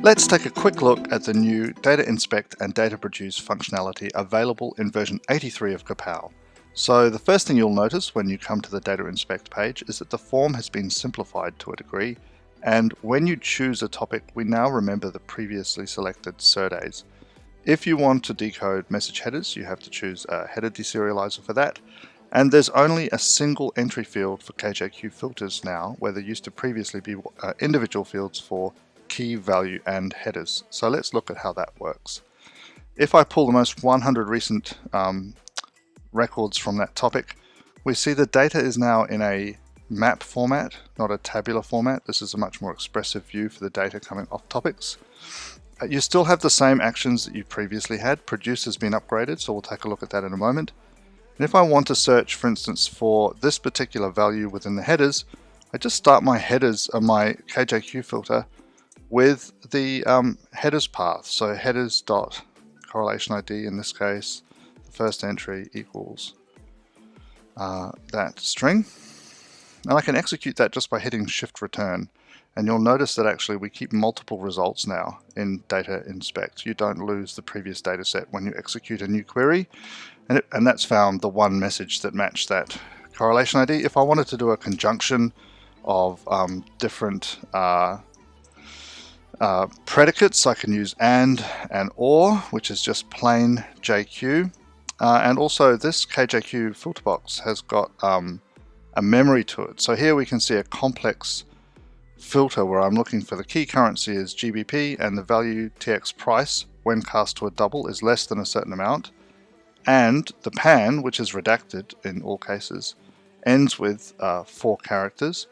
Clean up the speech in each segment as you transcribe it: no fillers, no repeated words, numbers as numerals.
Let's take a quick look at the new Data Inspect and Data Produce functionality available in version 83 of kPow. So the first thing you'll notice when you come to the Data Inspect page is that the form has been simplified to a degree, and when you choose a topic, we now remember the previously selected surdays. If you want to decode message headers, you have to choose a header deserializer for that, and there's only a single entry field for KJQ filters now, where there used to previously be individual fields for key, value, and headers. So let's look at how that works. If I pull the most 100 recent records from that topic, we see the data is now in a map format, not a tabular format. This is a much more expressive view for the data coming off topics. You still have the same actions that you previously had. Produce has been upgraded, so we'll take a look at that in a moment. And if I want to search, for instance, for this particular value within the headers, I just start my headers of my KJQ filter with the headers path. So headers dot correlation ID, in this case, the first entry equals that string. And I can execute that just by hitting Shift Return. And you'll notice that actually we keep multiple results now in Data Inspect. You don't lose the previous data set when you execute a new query. And that's found the one message that matched that correlation ID. If I wanted to do a conjunction of different predicates, I can use and or, which is just plain JQ. And also this KJQ filter box has got a memory to it. So here we can see a complex filter where I'm looking for the key currency is GBP and the value TX price when cast to a double is less than a certain amount. And the pan, which is redacted in all cases, ends with 4 characters,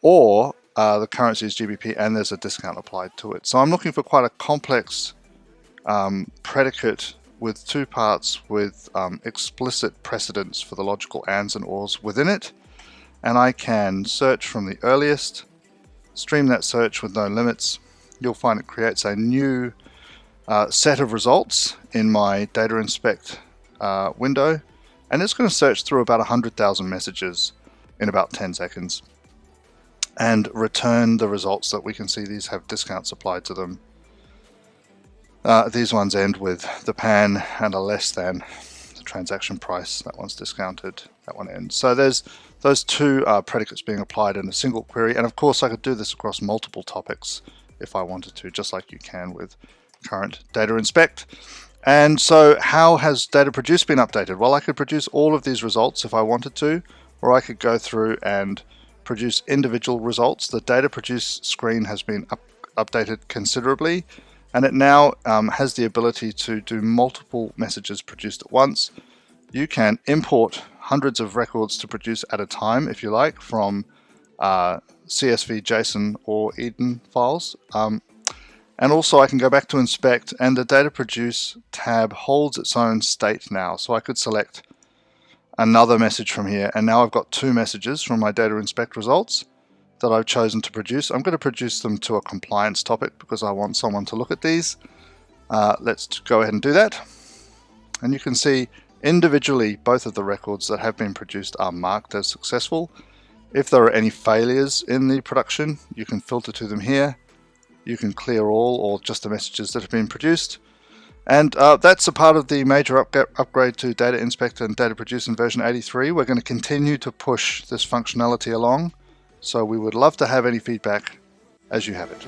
or the currency is GBP and there's a discount applied to it. So I'm looking for quite a complex predicate with 2 parts with explicit precedence for the logical ands and ors within it. And I can search from the earliest, stream that search with no limits. You'll find it creates a new set of results in my Data Inspect window, and it's going to search through about 100,000 messages in about 10 seconds. And return the results that we can see these have discounts applied to them. These ones end with the pan and a less than the transaction price. That one's discounted, that one ends. So there's those 2 predicates being applied in a single query, and of course I could do this across multiple topics if I wanted to, just like you can with current Data Inspect. And so how has Data Produce been updated? Well, I could produce all of these results if I wanted to, or I could go through and produce individual results. The Data Produce screen has been updated considerably, and it now has the ability to do multiple messages produced at once. You can import hundreds of records to produce at a time, if you like, from CSV, JSON, or Eden files. And also I can go back to Inspect, and the Data Produce tab holds its own state now. So I could select another message from here, and now I've got 2 messages from my Data Inspect results that I've chosen to produce. I'm going to produce them to a compliance topic because I want someone to look at these. Let's go ahead and do that. And you can see individually both of the records that have been produced are marked as successful. If there are any failures in the production, you can filter to them here. You can clear all or just the messages that have been produced. And that's a part of the major upgrade to Data Inspect and Data Produce in version 83. We're going to continue to push this functionality along, so we would love to have any feedback as you have it.